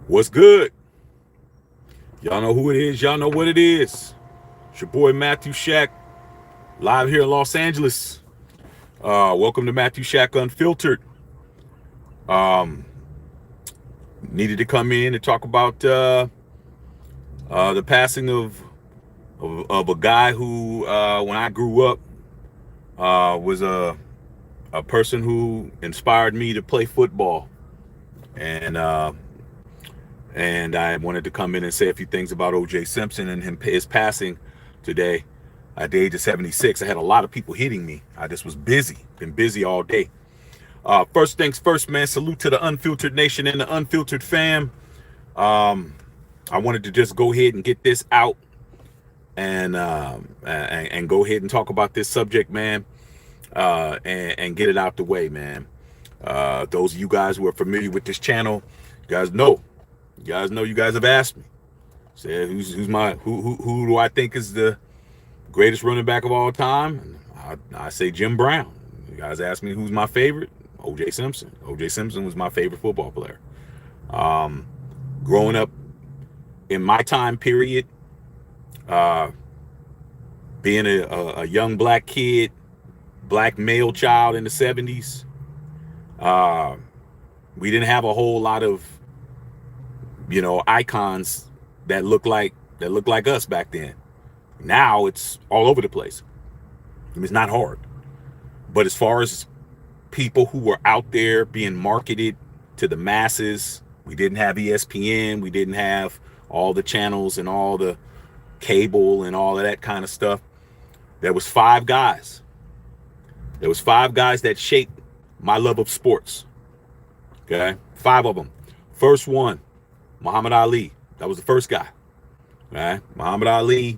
What's good? Y'all know who it is. Y'all know what it is. It's your boy Matthew Shack, live here in Los Angeles. Welcome to Matthew Shack Unfiltered. Um, Needed to come in and talk about the passing of a guy who, when I grew up, was a person who inspired me to play football, and and I wanted to come in and say a few things about OJ Simpson and his passing today. At the age of 76, I had a lot of people hitting me. I just was busy, been busy all day. First things first, man, salute to the Unfiltered Nation and the Unfiltered fam. Um, I wanted to just go ahead and get this out and go ahead and talk about this subject, man, and get it out the way, man. Those of you guys who are familiar with this channel, you guys have asked me. Said who do I think is the greatest running back of all time? I say Jim Brown. You guys ask me who's my favorite? OJ Simpson. OJ Simpson was my favorite football player. Growing up in my time period, being a young black kid, black male child in the 70s, we didn't have a whole lot of, icons that look like us back then. Now it's all over the place. It's not hard. But as far as people who were out there being marketed to the masses, we didn't have ESPN, we didn't have all the channels and all the cable and all of that kind of stuff. There was five guys. There was five guys that shaped my love of sports. Okay? Five of them. First one, Muhammad Ali. That was the first guy. Okay? Muhammad Ali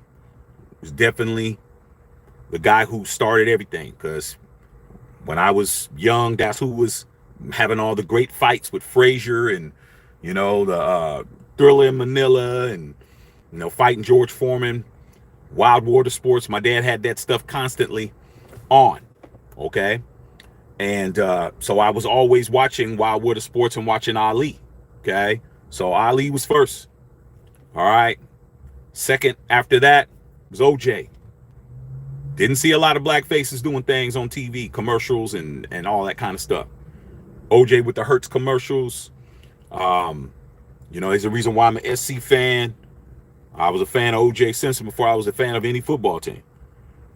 was definitely the guy who started everything, because when I was young, that's who was having all the great fights with Frazier and, the Thriller in Manila and, fighting George Foreman, Wild Water Sports. My dad had that stuff constantly on, okay? And so I was always watching Wild Water Sports and watching Ali, okay? So Ali was first, all right? Second after that was OJ. Didn't see a lot of black faces doing things on TV, commercials and all that kind of stuff. OJ with the Hertz commercials. There's a reason why I'm an SC fan. I was a fan of OJ Simpson before I was a fan of any football team.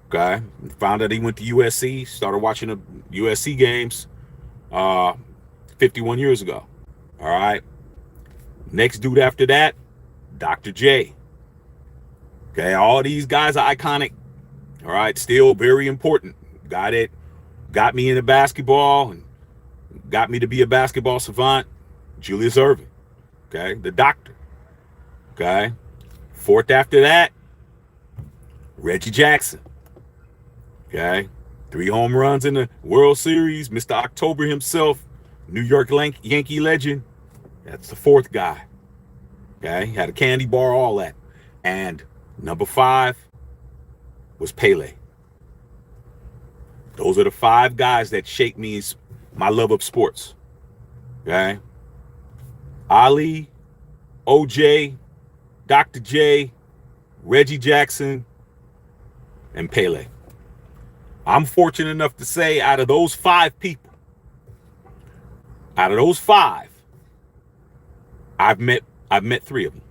Okay. Found out he went to USC, started watching the USC games 51 years ago. All right. Next dude after that, Dr. J. Okay, all these guys are iconic. All right, still very important. Guy that got me into basketball and got me to be a basketball savant, Julius Erving. Okay, the doctor. Okay, fourth after that, Reggie Jackson. Okay, 3 home runs in the World Series, Mr. October himself, New York Yankee legend. That's the fourth guy. Okay, had a candy bar, all that. And number 5 was Pele. Those are the 5 guys that shaped me, my love of sports. Okay? Ali, OJ, Dr. J, Reggie Jackson, and Pele. I'm fortunate enough to say out of those 5 people, I've met 3 of them.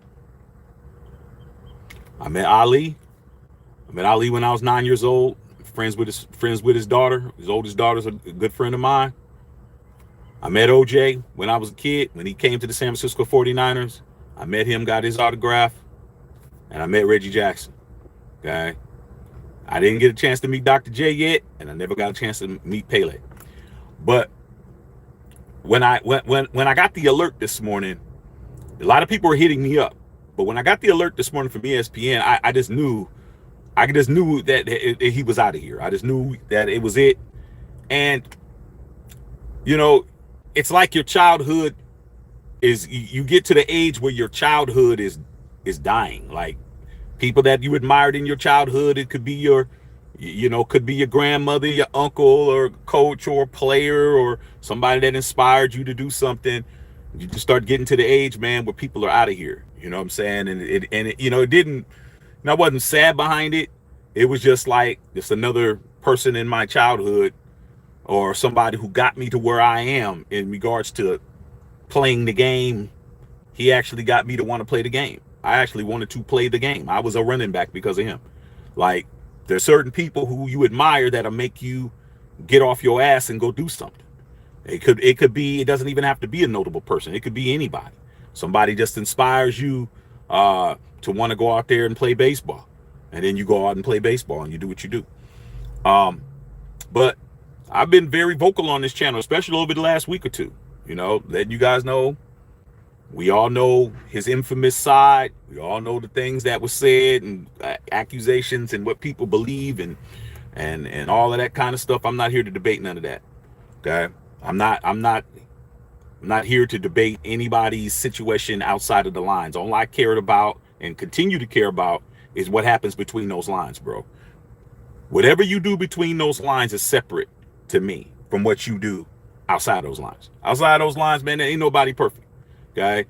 I met Ali when I was 9 years old. Friends with his daughter. His oldest daughter's a good friend of mine. I met OJ when I was a kid, when he came to the San Francisco 49ers. I met him, got his autograph, and I met Reggie Jackson. Okay. I didn't get a chance to meet Dr. J yet, and I never got a chance to meet Pele. But when I got the alert this morning, a lot of people were hitting me up. But when I got the alert this morning from ESPN, I just knew that he was out of here. I just knew that it was it. And, it's like your childhood you get to the age where your childhood is dying. Like people that you admired in your childhood, it could be could be your grandmother, your uncle, or coach, or player, or somebody that inspired you to do something. You just start getting to the age, man, where people are out of here. You know what I'm saying? And it you know, it didn't. And I wasn't sad behind it. It was just like just another person in my childhood or somebody who got me to where I am in regards to playing the game. He actually got me to want to play the game. I actually wanted to play the game. I was a running back because of him. Like, there's certain people who you admire that'll make you get off your ass and go do something. It could be, it doesn't even have to be a notable person. It could be anybody. Somebody just inspires you to want to go out there and play baseball. And then you go out and play baseball and you do what you do. But I've been very vocal on this channel, especially over the last week or two, you know, letting you guys know. We all know his infamous side. We all know the things that were said and accusations and what people believe and all of that kind of stuff. I'm not here to debate none of that. Okay. I'm not here to debate anybody's situation outside of the lines. All I cared about and continue to care about is what happens between those lines, bro. Whatever you do between those lines is separate to me from what you do outside those lines. Outside those lines, man, there ain't nobody perfect. Okay.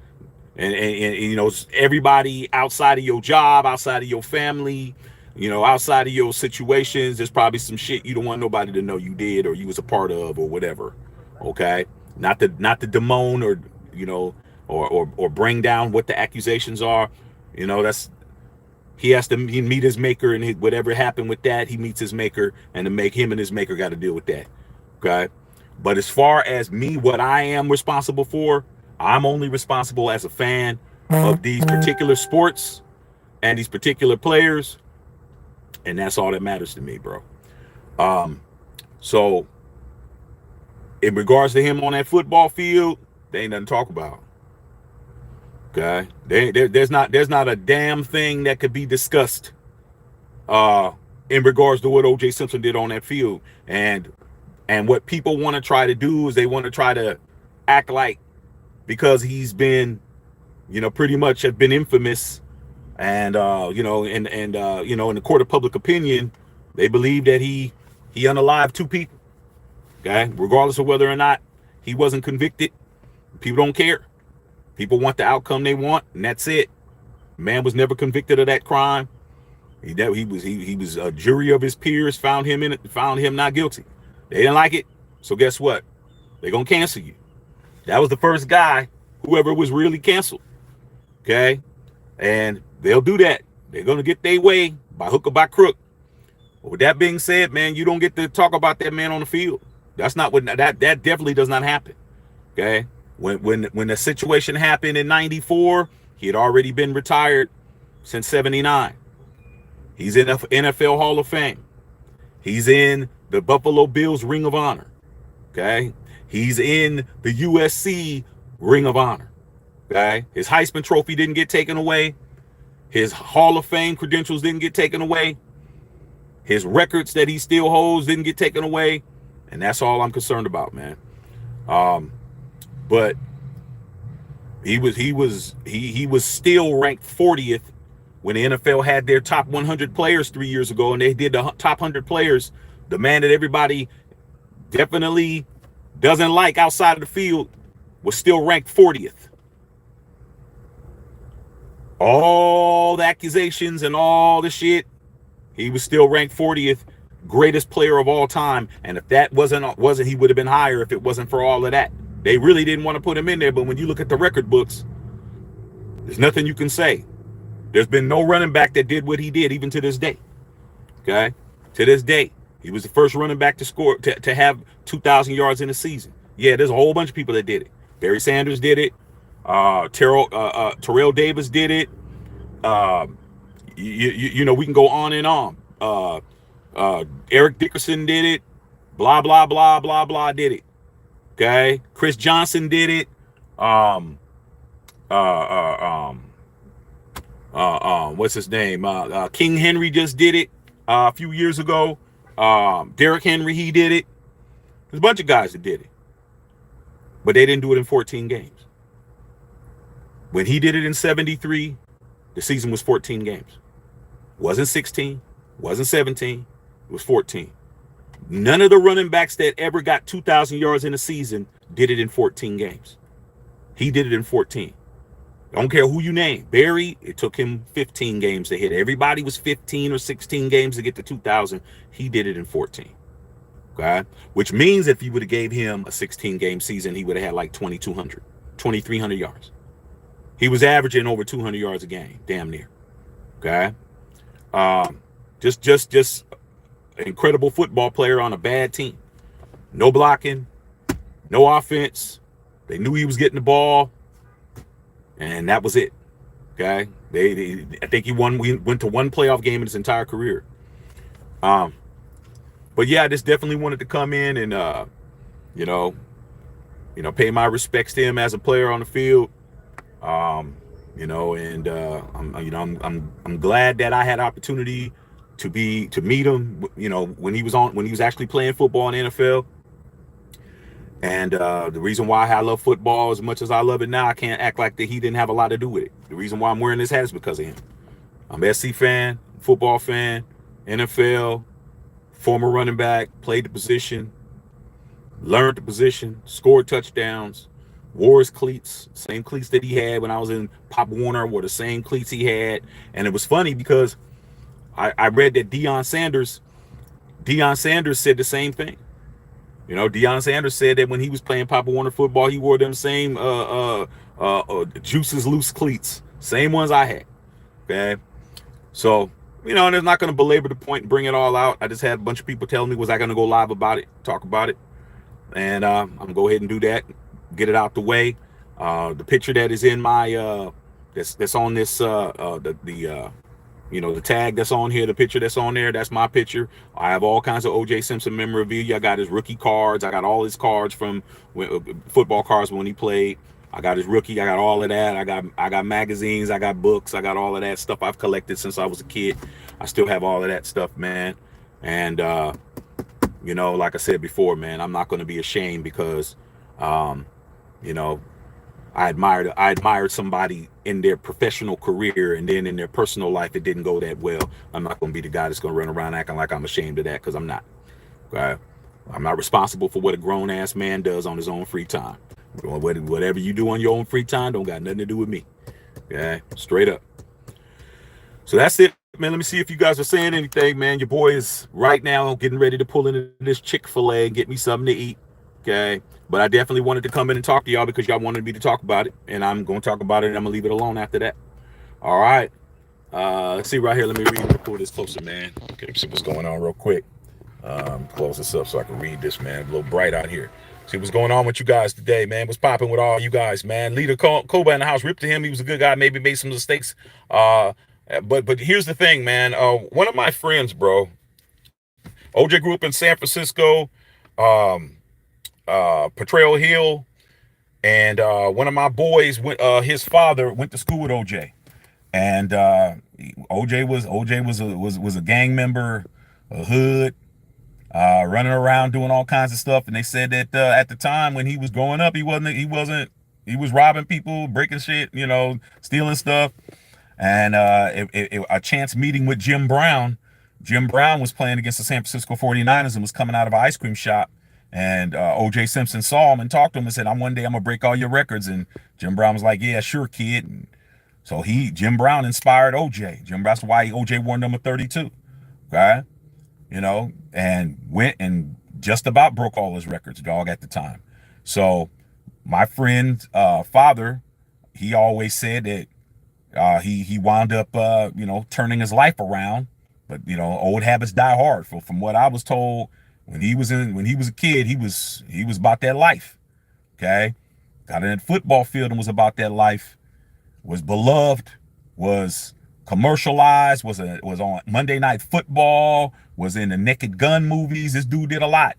And you know, everybody outside of your job, outside of your family, you know, outside of your situations, there's probably some shit you don't want nobody to know you did or you was a part of or whatever. Okay. Not to demoan or, you know, or bring down what the accusations are. You know, he has to meet his maker, and whatever happened with that, he meets his maker, and to make him and his maker got to deal with that. Okay. But as far as me, what I am responsible for, I'm only responsible as a fan of these particular sports and these particular players. And that's all that matters to me, bro. So in regards to him on that football field, there ain't nothing to talk about. Okay. There's not a damn thing that could be discussed in regards to what OJ Simpson did on that field. And what people want to try to do is they want to try to act like, because he's been, you know, pretty much have been infamous and, you know, you know, in the court of public opinion, they believe that he unalived two people. Okay. Regardless of whether or not he wasn't convicted, people don't care. People want the outcome they want, and that's it. Man was never convicted of that crime. He was a jury of his peers found him not guilty. They didn't like it. So guess what? They're going to cancel you. That was the first guy, whoever was really canceled. Okay. And they'll do that. They're going to get their way by hook or by crook. But with that being said, man, you don't get to talk about that man on the field. That's not what that definitely does not happen. Okay. When the situation happened in 94, he had already been retired since 79. He's in the NFL Hall of Fame. He's in the Buffalo Bills Ring of Honor. Okay. He's in the USC Ring of Honor. Okay. His Heisman Trophy didn't get taken away. His Hall of Fame credentials didn't get taken away. His records that he still holds didn't get taken away. And that's all I'm concerned about, man. But he was still ranked 40th when the NFL had their top 100 players 3 years ago, and they did the top 100 players, the man that everybody definitely doesn't like outside of the field, was still ranked 40th. All the accusations and all the shit, he was still ranked 40th, greatest player of all time. And if that wasn't he would have been higher if it wasn't for all of that. They really didn't want to put him in there, but when you look at the record books, there's nothing you can say. There's been no running back that did what he did, even to this day. Okay? To this day, he was the first running back to score, to have 2,000 yards in a season. Yeah, there's a whole bunch of people that did it. Barry Sanders did it. Terrell Davis did it. You know, we can go on and on. Eric Dickerson did it. Blah, blah, blah, blah, blah did it. Okay? Chris Johnson did it. What's his name? King Henry just did it a few years ago. Derrick Henry, he did it. There's a bunch of guys that did it. But they didn't do it in 14 games. When he did it in 73, the season was 14 games. Wasn't 16, wasn't 17, it was 14. None of the running backs that ever got 2,000 yards in a season did it in 14 games. He did it in 14. I don't care who you name. Barry, it took him 15 games to hit. Everybody was 15 or 16 games to get to 2,000. He did it in 14. Okay? Which means if you would have gave him a 16-game season, he would have had like 2,200, 2,300 yards. He was averaging over 200 yards a game, damn near. Okay? Just an incredible football player on a bad team. No blocking, no offense. They knew he was getting the ball, and that was it. Okay, I think we went to one playoff game in his entire career. But yeah, I just definitely wanted to come in and you know, pay my respects to him as a player on the field. I'm glad that I had opportunity to meet him, when he was actually playing football in the NFL. And the reason why I love football as much as I love it now, I can't act like that he didn't have a lot to do with it. The reason why I'm wearing this hat is because of him. I'm an SC fan, football fan, NFL, former running back, played the position, learned the position, scored touchdowns, wore his cleats, same cleats that he had when I was in Pop Warner, wore the same cleats he had. And it was funny because I read that Deion Sanders said the same thing. Deion Sanders said that when he was playing Papa Warner football, he wore them same Juices Loose cleats, same ones I had. Okay, so and I'm not going to belabor the point and bring it all out. I just had a bunch of people telling me, was I going to go live about it, talk about it, and I'm gonna go ahead and do that, get it out the way. The picture that is in my that's on this the tag that's on here, the picture that's on there, that's my picture. I have all kinds of OJ Simpson memorabilia. I got his rookie cards. I got all his cards from football cards when he played. I got his rookie. I got all of that. I got magazines. I got books. I got all of that stuff I've collected since I was a kid. I still have all of that stuff, man. And like I said before, man, I'm not going to be ashamed because, I admired somebody in their professional career, and then in their personal life it didn't go that well. I'm not going to be the guy that's going to run around acting like I'm ashamed of that, because I'm not. Okay? I'm not responsible for what a grown-ass man does on his own free time. Whatever you do on your own free time don't got nothing to do with me. Okay? Straight up. So that's it, man. Let me see if you guys are saying anything, man. Your boy is right now getting ready to pull into this Chick-fil-A and get me something to eat. Okay? But I definitely wanted to come in and talk to y'all because y'all wanted me to talk about it, and I'm going to talk about it, and I'm going to leave it alone after that. All right. Let's see right here. Let me pull this closer, man. Okay, see what's going on real quick. Close this up so I can read this, man. A little bright out here. See what's going on with you guys today, man. What's popping with all you guys, man? Leader Koba in the house. Rip to him. He was a good guy. Maybe made some mistakes. But here's the thing, man. One of my friends, bro, OJ grew up in San Francisco. Potrero Hill, and one of my boys went. His father went to school with OJ, and OJ was a gang member, a hood, running around doing all kinds of stuff. And they said that at the time when he was growing up, he was robbing people, breaking shit, stealing stuff. And a chance meeting with Jim Brown. Jim Brown was playing against the San Francisco 49ers and was coming out of an ice cream shop. And OJ Simpson saw him and talked to him and said, I'm going to break all your records. And Jim Brown was like, yeah, sure, kid. And so Jim Brown inspired OJ. That's why OJ wore number 32. Okay? And went and just about broke all his records, dog, at the time. So my friend's father, he always said that he wound up, turning his life around. But, old habits die hard. From what I was told, when he was a kid, he was about that life. Okay? Got in that football field and was about that life. Was beloved, was commercialized, was on Monday Night Football, was in the Naked Gun movies. This dude did a lot.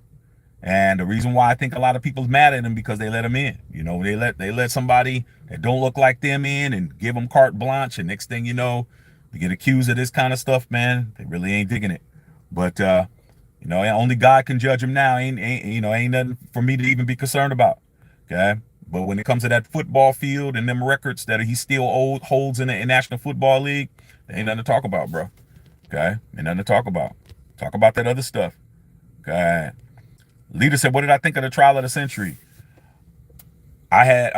And the reason why I think a lot of people's mad at him because they let him in. They let somebody that don't look like them in and give them carte blanche, and next thing you know, you get accused of this kind of stuff, man. They really ain't digging it. But only God can judge him now. Ain't nothing for me to even be concerned about. Okay. But when it comes to that football field and them records that he still holds in the National Football League, there ain't nothing to talk about, bro. Okay. Ain't nothing to talk about. Talk about that other stuff. Okay. Leader said, what did I think of the trial of the century? I had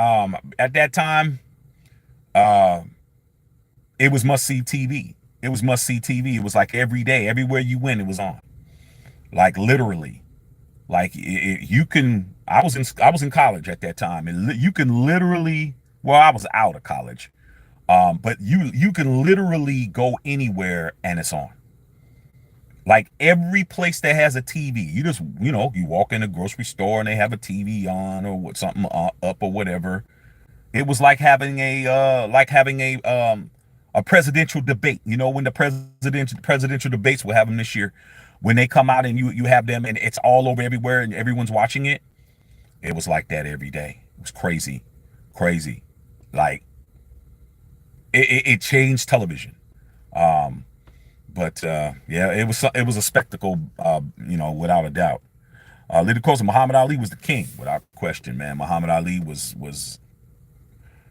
at that time, uh it was must see TV. It was must see TV. It was like every day, everywhere you went, it was on. Like literally. Like you can. I was in college at that time, and you can literally. Well, I was out of college, but you can literally go anywhere and it's on. Like every place that has a TV, you just you walk in a grocery store and they have a TV on or what something up or whatever. It was like having a presidential debate. You know when the presidential debates, we'll have them this year, when they come out and you have them and it's all over everywhere and everyone's watching it. It was like that every day. It was crazy, crazy. Like it changed television. Um, but yeah, it was a spectacle. Without a doubt. Of course, Muhammad Ali was the king, without question, man. Muhammad Ali was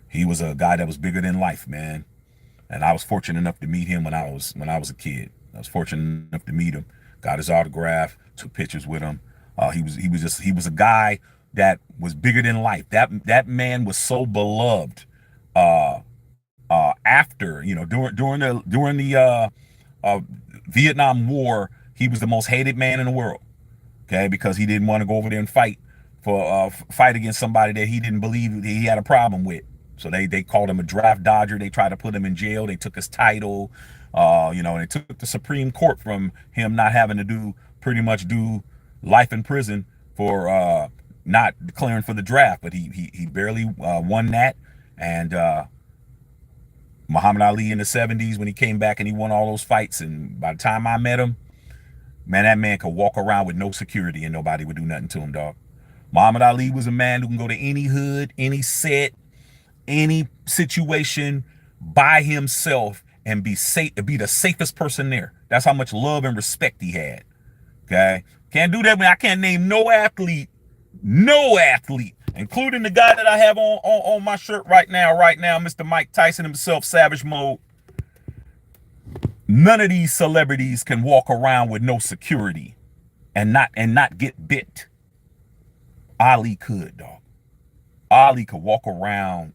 he was a guy that was bigger than life, man. And I was fortunate enough to meet him when I was a kid. I was fortunate enough to meet him, got his autograph, took pictures with him. He was a guy that was bigger than life. That man was so beloved. Uh, After during the uh, Vietnam War, he was the most hated man in the world. Okay, because he didn't want to go over there and fight against somebody that he didn't believe he had a problem with. So they called him a draft dodger. They tried to put him in jail. They took his title. They took the Supreme Court from him, not having to pretty much do life in prison for not declaring for the draft. But he barely won that. And Muhammad Ali in the 70s, when he came back and he won all those fights, and by the time I met him, man, that man could walk around with no security and nobody would do nothing to him, dog. Muhammad Ali was a man who can go to any hood, any set, any situation by himself and be safe, be the safest person there. That's how much love and respect he had. Okay, can't do that. I can't name no athlete, including the guy that I have on my shirt right now, Mr. Mike Tyson himself, Savage Mode. None of these celebrities can walk around with no security and not get bit. Ali could, dog. Ali could walk around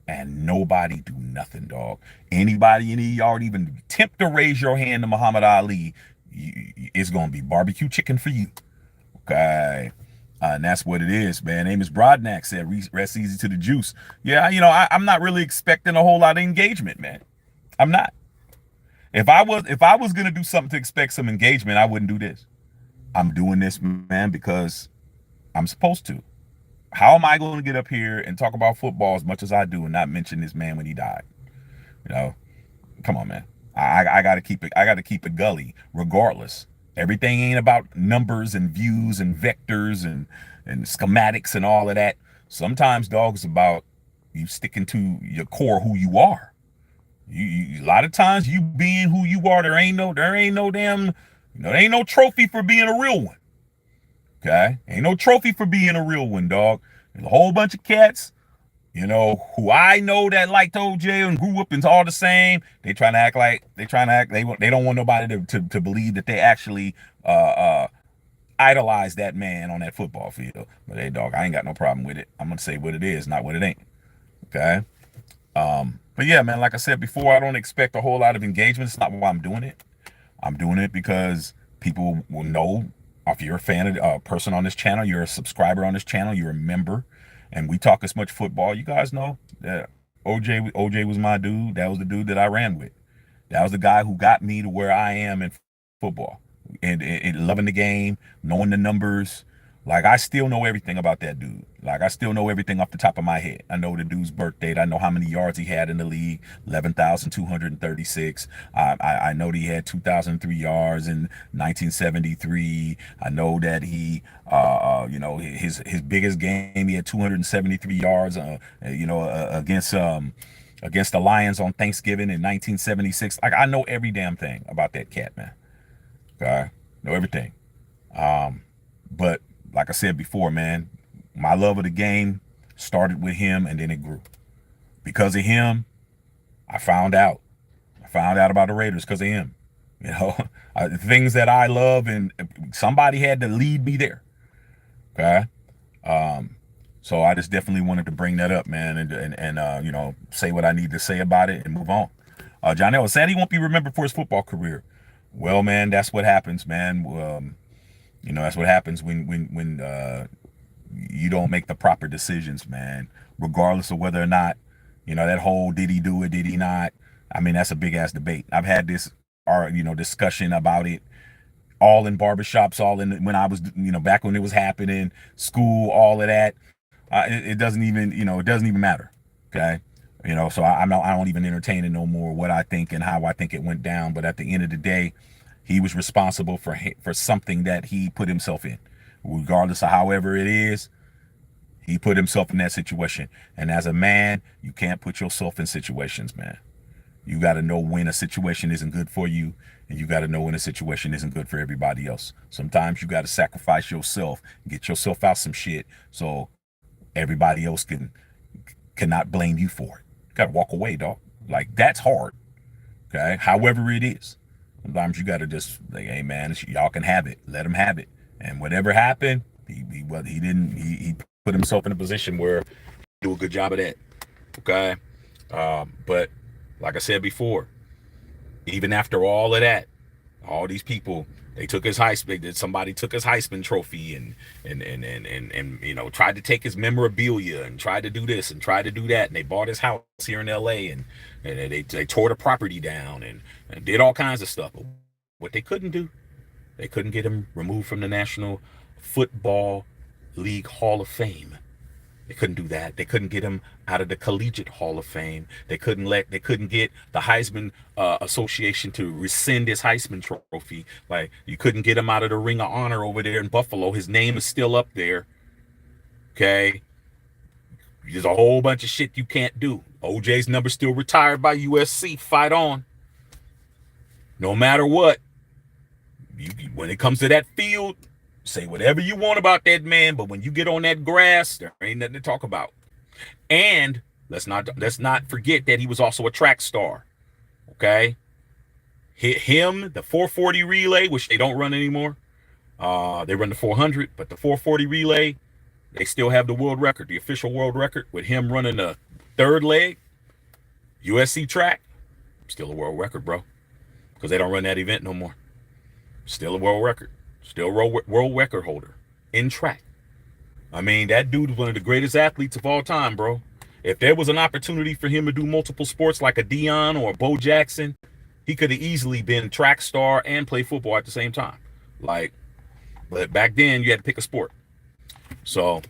and nobody do nothing, dog. Anybody in the yard even attempt to raise your hand to Muhammad Ali, it's gonna be barbecue chicken for you. Okay. And that's what it is, man. Amos Brodnack said, rest easy to the juice. Yeah, I'm not really expecting a whole lot of engagement, man. I'm not. If I was gonna do something to expect some engagement, I wouldn't do this. I'm doing this, man, because I'm supposed to. How am I going to get up here and talk about football as much as I do and not mention this man when he died? You know, come on, man. I got to keep it. I got to keep it gully, regardless. Everything ain't about numbers and views and vectors and schematics and all of that. Sometimes, dog, it's about you sticking to your core, who you are. A lot of times, you being who you are, there ain't no damn, there ain't no trophy for being a real one. Okay, ain't no trophy for being a real one, dog. There's a whole bunch of cats, who I know that liked OJ and grew up and all the same. They don't want nobody to believe that they actually idolize that man on that football field. But hey, dog, I ain't got no problem with it. I'm gonna say what it is, not what it ain't. Okay. But yeah, man, like I said before, I don't expect a whole lot of engagement. It's not why I'm doing it. I'm doing it because people will know if you're a fan of a person on this channel, you're a subscriber on this channel, you're a member, and we talk as much football. You guys know that OJ was my dude. That was the dude that I ran with. That was the guy who got me to where I am in football and loving the game, knowing the numbers. Like, I still know everything about that dude. Like, I still know everything off the top of my head. I know the dude's birth date. I know how many yards he had in the league, 11,236. I know that he had 2,003 yards in 1973. I know that his biggest game, he had 273 yards, against the Lions on Thanksgiving in 1976. Like, I know every damn thing about that cat, man. Okay? Know everything. But like I said before, man, my love of the game started with him and then it grew. Because of him, I found out. I found out about the Raiders because of him. Things that I love, and somebody had to lead me there. Okay. So I just definitely wanted to bring that up, man, and you know, say what I need to say about it and move on. John Ellis said he won't be remembered for his football career. Well, man, that's what happens, man. You know, that's what happens when you don't make the proper decisions, man. Regardless of whether or not, you know, that whole did he do it, did he not? I mean, that's a big ass debate. I've had this, you know, discussion about it all in barbershops, all in when I was, you know, back when it was happening, school, all of that. It doesn't even, you know, it doesn't even matter. Okay. You know, so I don't even entertain it no more what I think and how I think it went down. But at the end of the day, he was responsible for something that he put himself in, regardless of however it is. He put himself in that situation. And as a man, you can't put yourself in situations, man. You got to know when a situation isn't good for you, and you got to know when a situation isn't good for everybody else. Sometimes you got to sacrifice yourself, get yourself out some shit, so everybody else cannot blame you for it. You got to walk away, dog. Like, that's hard. Okay, however it is. Sometimes you got to just like, hey man, y'all can have it. Let him have it. And whatever happened, he put himself in a position where he do a good job of that. Okay, but like I said before, even after all of that, all these people, they took his Heisman. Somebody took his Heisman trophy and you know, tried to take his memorabilia and tried to do this and tried to do that. And they bought his house here in L.A. and they tore the property down and did all kinds of stuff. But what they couldn't do, they couldn't get him removed from the National Football League Hall of Fame. They couldn't do that. They couldn't get him out of the Collegiate Hall of Fame. They couldn't get the Heisman Association to rescind his Heisman trophy. Like, you couldn't get him out of the Ring of Honor over there in Buffalo. His name is still up there. Okay. There's a whole bunch of shit you can't do. OJ's number still retired by USC. Fight on. No matter what. When it comes to that field, say whatever you want about that man, but when you get on that grass, there ain't nothing to talk about. And let's not forget that he was also a track star. Okay, him, the 440 relay, which they don't run anymore. They run the 400, but the 440 relay, they still have the world record, the official world record, with him running the third leg. USC track, still a world record, bro, because they don't run that event no more. Still a world record. Still world record holder in track. I mean, that dude is one of the greatest athletes of all time, bro. If there was an opportunity for him to do multiple sports like a Deion or a Bo Jackson, he could have easily been track star and play football at the same time. Like, but back then you had to pick a sport. So,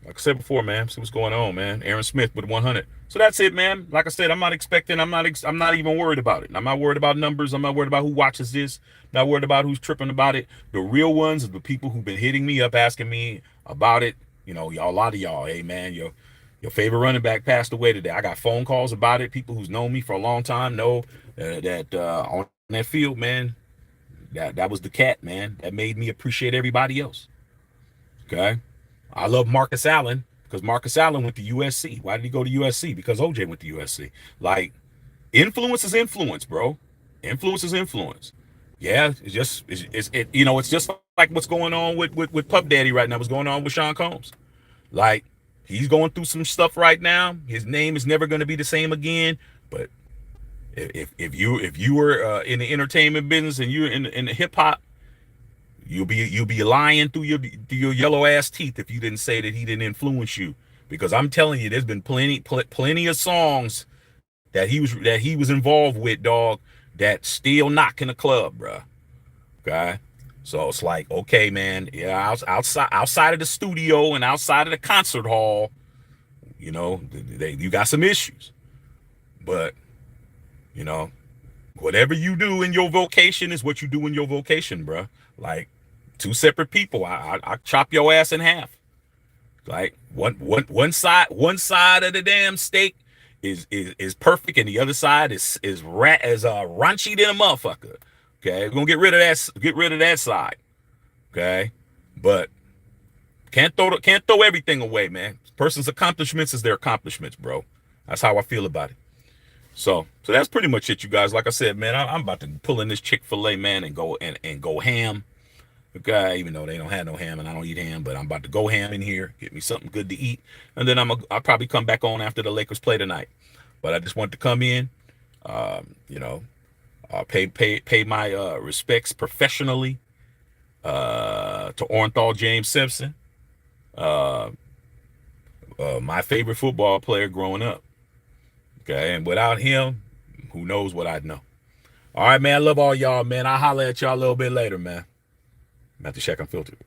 like I said before, man, see what's going on, man. Aaron Smith with 100. So that's it, man. Like I said, I'm not even worried about it. I'm not worried about numbers. I'm not worried about who watches this. I'm not worried about who's tripping about it. The real ones are the people who've been hitting me up, asking me about it. You know, y'all, a lot of y'all, hey man, your favorite running back passed away today. I got phone calls about it. People who's known me for a long time know that on that field, man, that was the cat, man. That made me appreciate everybody else. Okay. I love Marcus Allen because Marcus Allen went to USC. Why did he go to USC? Because OJ went to USC. Like, influence is influence, bro. Influence is influence. Yeah, it's just like what's going on with Puff Daddy right now. What's going on with Sean Combs? Like, he's going through some stuff right now. His name is never going to be the same again. But if you were in the entertainment business and you're in the hip hop, you'll be lying through your yellow ass teeth if you didn't say that he didn't influence you. Because I'm telling you, there's been plenty of songs that he was involved with, dog, that still knock in the club, bro. Okay, so it's like, okay, man, yeah, outside of the studio and outside of the concert hall, you know, you got some issues, but you know, whatever you do in your vocation is what you do in your vocation, bro. Like, two separate people. I chop your ass in half. Like, one side of the damn steak is perfect, and the other side is raunchy than a motherfucker. Okay, we're gonna get rid of that side. Okay, but can't throw everything away, man. Person's accomplishments is their accomplishments, bro. That's how I feel about it. So that's pretty much it, you guys. Like I said, man, I'm about to pull in this Chick-fil-A, man, and go ham. Okay, even though they don't have no ham and I don't eat ham, but I'm about to go ham in here, get me something good to eat, and then I'll probably come back on after the Lakers play tonight. But I just want to come in, you know, pay my respects professionally to Orenthal James Simpson, uh, my favorite football player growing up. Okay, and without him, who knows what I'd know. All right, man. I love all y'all, man. I'll holler at y'all a little bit later, man. I'm about to check unfiltered.